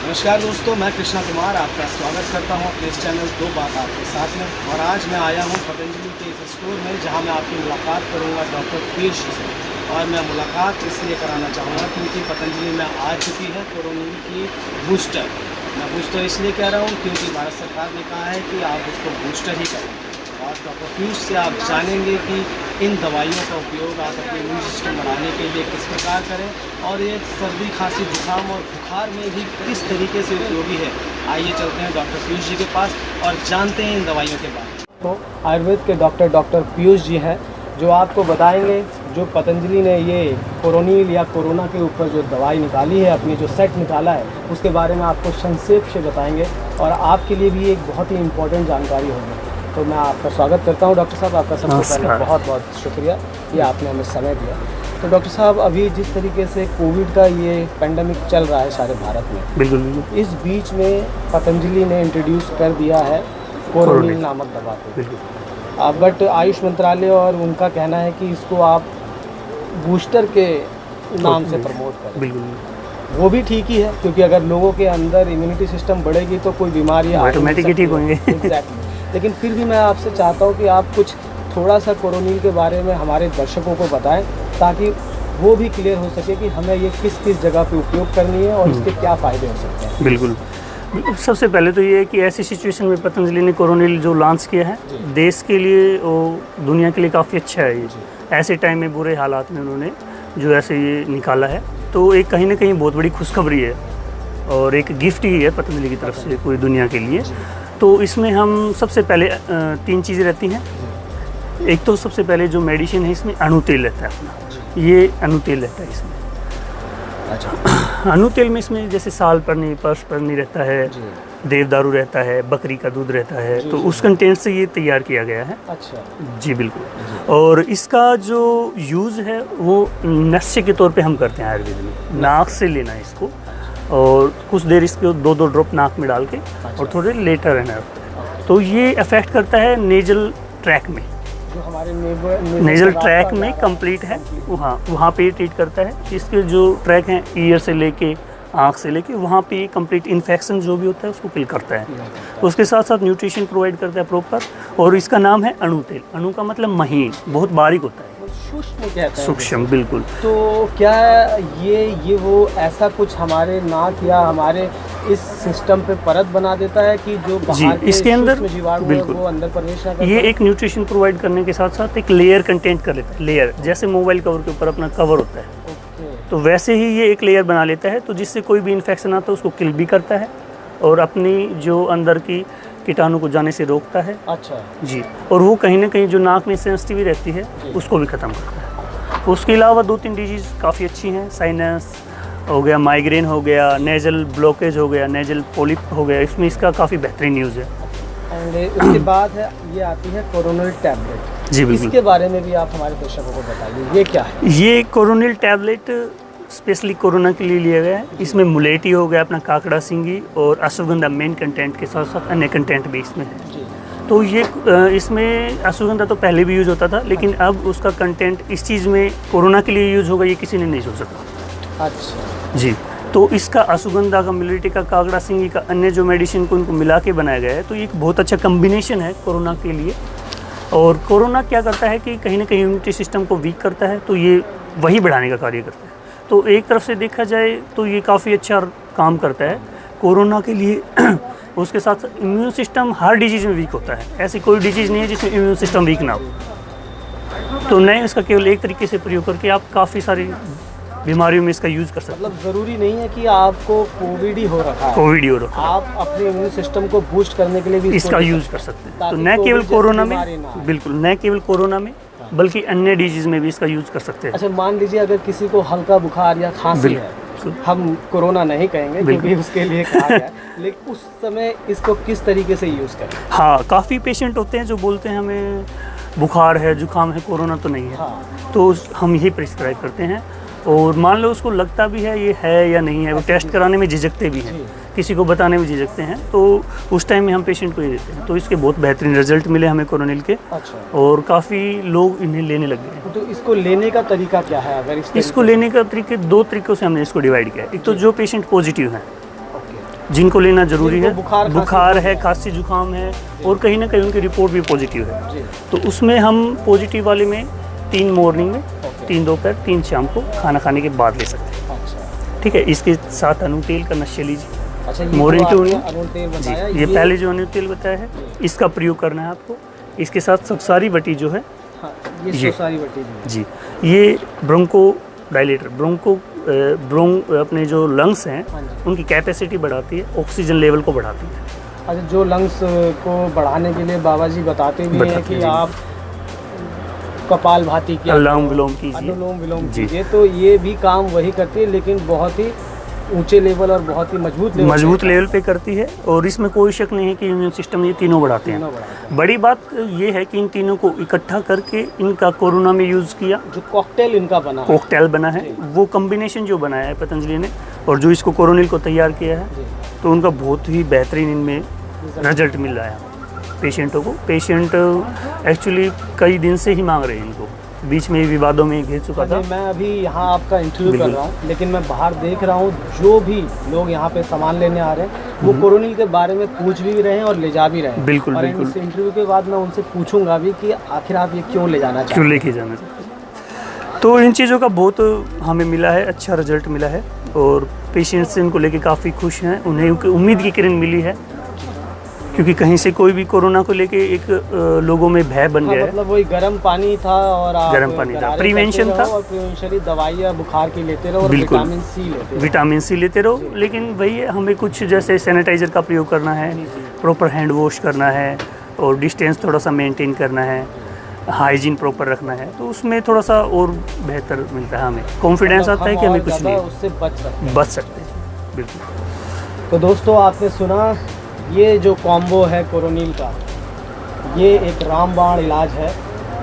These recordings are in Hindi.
नमस्कार दोस्तों, मैं कृष्णा कुमार आपका स्वागत करता हूं अपने इस चैनल दो बात आपके साथ में। और आज मैं आया हूं पतंजलि के इस स्टोर में, जहां मैं आपकी मुलाकात करूंगा डॉक्टर पीयूष से। और मैं मुलाकात इसलिए कराना चाहूँगा क्योंकि पतंजलि में आ चुकी है कोरोनिल की बूस्टर। मैं बूस्टर इसलिए कह रहा हूँ क्योंकि भारत सरकार ने कहा है कि आप उसको बूस्टर ही करें। और डॉक्टर पीयूष से आप जानेंगे कि इन दवाइयों का उपयोग आप अपने इम्यून सिस्टम बढ़ाने के लिए किस प्रकार करें, और ये सर्दी खांसी जुकाम और बुखार में भी किस तरीके से उपयोगी है। आइए चलते हैं डॉक्टर पीयूष जी के पास और जानते हैं इन दवाइयों के बारे में। तो आयुर्वेद के डॉक्टर पीयूष जी हैं, जो आपको बताएंगे जो पतंजलि ने ये कोरोनिल या कोरोना के ऊपर जो दवाई निकाली है, अपनी जो सेट निकाला है, उसके बारे में आपको संक्षेप से बताएंगे और आपके लिए भी एक बहुत ही इम्पोर्टेंट जानकारी होगी। तो मैं आपका स्वागत करता हूं डॉक्टर साहब। आपका सबसे पहले बहुत बहुत शुक्रिया कि आपने हमें समय दिया। तो डॉक्टर साहब, अभी जिस तरीके से कोविड का ये पेंडेमिक चल रहा है सारे भारत में, बिल्कुल इस बीच में पतंजलि ने इंट्रोड्यूस कर दिया है कोरोनिल नामक दवा को। बट आयुष मंत्रालय और उनका कहना है कि इसको आप बूस्टर के नाम से प्रमोट करें। बिल्कुल वो भी ठीक ही है, क्योंकि अगर लोगों के अंदर इम्यूनिटी सिस्टम बढ़ेगी तो कोई बीमारी ऑटोमेटिकली ठीक होंगे। एग्जैक्टली। लेकिन फिर भी मैं आपसे चाहता हूँ कि आप कुछ थोड़ा सा कोरोनिल के बारे में हमारे दर्शकों को बताएं, ताकि वो भी क्लियर हो सके कि हमें ये किस किस जगह पे उपयोग करनी है और इसके क्या फ़ायदे हो सकते हैं। बिल्कुल। सबसे पहले तो ये है कि ऐसी सिचुएशन में पतंजलि ने कोरोनिल जो लॉन्च किया है, देश के लिए और दुनिया के लिए काफ़ी अच्छा है। ये ऐसे टाइम में, बुरे हालात में उन्होंने जो ऐसे ये निकाला है, तो एक कहीं ना कहीं बहुत बड़ी खुशखबरी है और एक गिफ्ट ही है पतंजलि की तरफ से पूरी दुनिया के लिए। तो इसमें हम सबसे पहले 3 चीज़ें रहती हैं। एक तो सबसे पहले जो मेडिसिन है, इसमें अणु तेल रहता है अपना, ये अणु तेल रहता है इसमें। अच्छा। अणु तेल में इसमें जैसे साल परनी, पर्स परनी रहता है, देवदारू रहता है, बकरी का दूध रहता है, तो उस कंटेंट से ये तैयार किया गया है। अच्छा जी, बिल्कुल। और इसका जो यूज़ है वो नशे के तौर पे हम करते हैं आयुर्वेद में। नाक से लेना है इसको और कुछ देर इसको 2-2 ड्रॉप नाक में डाल के और थोड़े लेटर रहना है। तो ये अफेक्ट करता है नेजल ट्रैक में, जो हमारे नेजल ट्रैक में कंप्लीट है, वहाँ पे ट्रीट करता है। इसके जो ट्रैक हैं, ईयर से लेके आँख से लेके, वहाँ पे कंप्लीट इन्फेक्शन जो भी होता है उसको किल करता है। उसके साथ साथ न्यूट्रिशन प्रोवाइड करता है प्रॉपर। और इसका नाम है अणु तेल। अणु का मतलब महीन, बहुत बारीक होता है, सूक्ष्म कहते हैं। सूक्ष्म, बिल्कुल। तो क्या ये वो ऐसा कुछ हमारे नाक या हमारे इस सिस्टम पे परत बना देता है कि जो बाहर के इसके अंदर बिल्कुल वो अंदर प्रवेश ना करे? ये एक न्यूट्रिशन प्रोवाइड करने के साथ साथ एक लेयर कंटेंट कर लेता है। लेयर जैसे मोबाइल कवर के ऊपर अपना कवर होता है, तो वैसे ही ये एक लेयर बना लेता है, तो जिससे कोई भी इन्फेक्शन आता है उसको किल भी करता है और अपनी जो अंदर की कीटाणु को जाने से रोकता है। अच्छा जी। और वो कहीं ना कहीं जो नाक में सेंसिटिव रहती है उसको भी ख़त्म करता है। उसके अलावा 2-3 डिजीज़ काफ़ी अच्छी हैं। साइनस हो गया, माइग्रेन हो गया, नेजल ब्लॉकेज हो गया, नेजल पॉलिप हो गया, इसमें इसका काफ़ी बेहतरीन यूज़ है। एंड उसके बाद है ये आती है कोरोनिल टैबलेट। जी बिल्कुल। इसके बारे में भी आप हमारे दर्शकों को बताइए, ये क्या है? ये कोरोनिल टैबलेट स्पेशली कोरोना के लिए लिया गया है। इसमें मुलेठी हो गया, अपना काकड़ा सिंगी और अश्वगंधा मेन कंटेंट के साथ साथ अन्य कंटेंट भी इसमें है। तो ये इसमें अश्वगंधा तो पहले भी यूज़ होता था, लेकिन अब उसका कंटेंट इस चीज़ में कोरोना के लिए यूज़ होगा, ये किसी ने नहीं सोचा था। अच्छा जी। तो इसका अश्वगंधा का, मुलेठी का, काकड़ा सिंगी का, अन्य जो मेडिसिन को इनको मिला के बनाया गया है, तो ये एक बहुत अच्छा कम्बिनेशन है कोरोना के लिए। और कोरोना क्या करता है कि कहीं ना कहीं इम्यूनिटी सिस्टम को वीक करता है, तो ये वही बढ़ाने का कार्य करता है। तो एक तरफ से देखा जाए तो ये काफ़ी अच्छा काम करता है कोरोना के लिए। उसके साथ इम्यून सिस्टम हर डिजीज़ में वीक होता है, ऐसी कोई डिजीज़ नहीं है जिसमें इम्यून सिस्टम वीक ना हो। तो नहीं, इसका केवल एक तरीके से प्रयोग करके आप काफ़ी सारी बीमारियों में इसका यूज़ कर सकते हैं। मतलब ज़रूरी नहीं है कि आपको कोविड ही हो रखा है, कोविड ही हो रखा है, आप अपने इम्यून सिस्टम को बूस्ट करने के लिए भी इसका यूज़ कर सकते हैं। तो न केवल कोरोना में, बिल्कुल न केवल कोरोना में, बल्कि अन्य डिजीज़ में भी इसका यूज़ कर सकते हैं। अच्छा, मान लीजिए अगर किसी को हल्का बुखार या खांसी है, हम कोरोना नहीं कहेंगे क्योंकि उसके लिए कहा गया, लेकिन उस समय इसको किस तरीके से यूज़ करें? हाँ, काफ़ी पेशेंट होते हैं जो बोलते हैं हमें बुखार है, जुकाम है, कोरोना तो नहीं है। हाँ। तो हम यही प्रिस्क्राइब करते हैं। और मान लो उसको लगता भी है ये है या नहीं है, वो टेस्ट कराने में झिझकते भी हैं, किसी को बताने में झिझकते हैं, तो उस टाइम में हम पेशेंट को ये देते हैं। तो इसके बहुत बेहतरीन रिजल्ट मिले हमें कोरोनिल के। अच्छा। और काफ़ी लोग इन्हें लेने लग गए हैं। तो इसको लेने का तरीका क्या है? अगर इसको लेने का तरीके 2 तरीक़ों से हमने इसको डिवाइड किया है। एक तो जो पेशेंट पॉजिटिव हैं, जिनको लेना जरूरी है। बुखार बुखार है, खांसी जुकाम है और कहीं ना कहीं उनकी रिपोर्ट भी पॉजिटिव है, जी। तो उसमें हम पॉजिटिव वाले में 3 मॉर्निंग में, 3 दोपहर, 3 शाम को खाना खाने के बाद ले सकते हैं। अच्छा, ठीक है। इसके साथ अनु तेल का नशे लीजिए। अच्छा, ये मोरिंग तो टू आपने अरुण तेल बताया, ये पहले जो अनु तेल बताया है, इसका प्रयोग करना है आपको। इसके साथ सबसारी बटी जो है, हाँ, ये सारी बटी जी, ये ब्रोंको डायलेटर, अपने जो लंग्स हैं हाँ जी। उनकी कैपेसिटी बढ़ाती है, ऑक्सीजन लेवल को बढ़ाती है। अच्छा, जो लंग्स को बढ़ाने के लिए बाबा जी बताते भी हैं कि आप कपाल भाती की अनुलोम विलोम कीजिए, अनुलोम विलोम कीजिए, तो ये भी काम वही करती है, लेकिन बहुत ही ऊंचे लेवल और बहुत ही मजबूत लेवल पे करती है। और इसमें कोई शक नहीं है कि इम्यून सिस्टम ये तीनों बढ़ाते हैं। बड़ी बात ये है कि इन तीनों को इकट्ठा करके इनका कोरोना में यूज़ किया, जो कॉकटेल इनका बना है, वो कॉम्बिनेशन जो बनाया है पतंजलि ने और जो इसको कोरोनिल को तैयार किया है, तो उनका बहुत ही बेहतरीन इनमें रिजल्ट मिल रहा है पेशेंटों को। पेशेंट एक्चुअली कई दिन से ही मांग रहे हैं इनको, बीच में विवादों में घिर चुका था। मैं अभी यहाँ आपका इंटरव्यू कर रहा हूँ, लेकिन मैं बाहर देख रहा हूँ जो भी लोग यहाँ पे सामान लेने आ रहे हैं वो कोरोनिल के बारे में पूछ भी रहे हैं और ले जा भी रहे हैं। बिल्कुल, और इस इंटरव्यू के बाद मैं उनसे पूछूंगा भी कि आखिर आप ये क्यों ले जाना चाहते हैं, क्यों लेके जाना चाहते हैं। तो इन चीज़ों का बहुत हमें मिला है, अच्छा रिजल्ट मिला है और पेशेंट्स इनको लेके काफ़ी खुश हैं। उन्हें उम्मीद की किरण मिली है, क्योंकि कहीं से कोई भी कोरोना को लेके एक लोगों में भय बन गया है। मतलब वही गर्म पानी था और गर्म पानी था, प्रिवेंशन था, और प्रिवेंशनली दवाइयाँ बुखार की लेते रहो और विटामिन सी लेते रहो। लेकिन वही हमें कुछ जैसे सैनिटाइजर का प्रयोग करना है, प्रॉपर हैंड वॉश करना है और डिस्टेंस थोड़ा सा मेंटेन करना है, हाइजीन प्रॉपर रखना है, तो उसमें थोड़ा सा और बेहतर मिलता है। हमें कॉन्फिडेंस आता है कि हमें कुछ नहीं, उससे बच सकते हैं। बिल्कुल। तो दोस्तों, आपने सुना, ये जो कॉम्बो है कोरोनिल का, ये एक रामबाण इलाज है।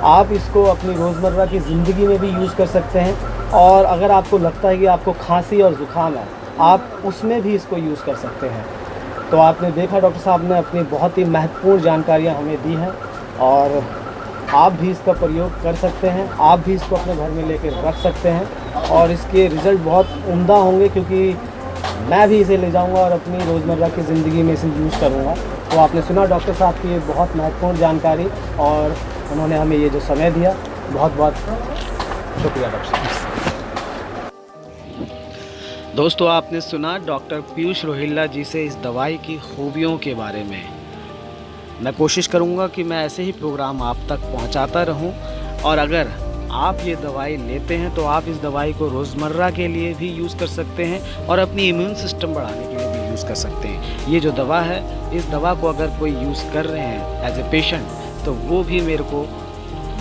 आप इसको अपनी रोज़मर्रा की ज़िंदगी में भी यूज़ कर सकते हैं और अगर आपको लगता है कि आपको खांसी और ज़ुकाम है, आप उसमें भी इसको यूज़ कर सकते हैं। तो आपने देखा डॉक्टर साहब ने अपनी बहुत ही महत्वपूर्ण जानकारियाँ हमें दी हैं और आप भी इसका प्रयोग कर सकते हैं। आप भी इसको अपने घर में लेकर रख सकते हैं और इसके रिज़ल्ट बहुत उम्दा होंगे, क्योंकि मैं भी इसे ले जाऊंगा और अपनी रोज़मर्रा की ज़िंदगी में इसे यूज़ करूंगा। तो आपने सुना डॉक्टर साहब की ये बहुत महत्वपूर्ण जानकारी और उन्होंने हमें ये जो समय दिया, बहुत बहुत शुक्रिया डॉक्टर साहब। दोस्तों, आपने सुना डॉक्टर पीयूष रोहिल्ला जी से इस दवाई की खूबियों के बारे में। मैं कोशिश करूंगा कि मैं ऐसे ही प्रोग्राम आप तक पहुंचाता रहूं और अगर आप ये दवाई लेते हैं तो आप इस दवाई को रोज़मर्रा के लिए भी यूज़ कर सकते हैं और अपनी इम्यून सिस्टम बढ़ाने के लिए भी यूज़ कर सकते हैं। ये जो दवा है, इस दवा को अगर कोई यूज़ कर रहे हैं एज ए पेशेंट, तो वो भी मेरे को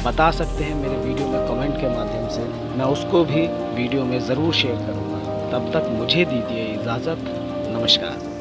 बता सकते हैं मेरे वीडियो में कमेंट के माध्यम से। मैं उसको भी वीडियो में ज़रूर शेयर करूँगा। तब तक मुझे दीजिए इजाज़त। नमस्कार।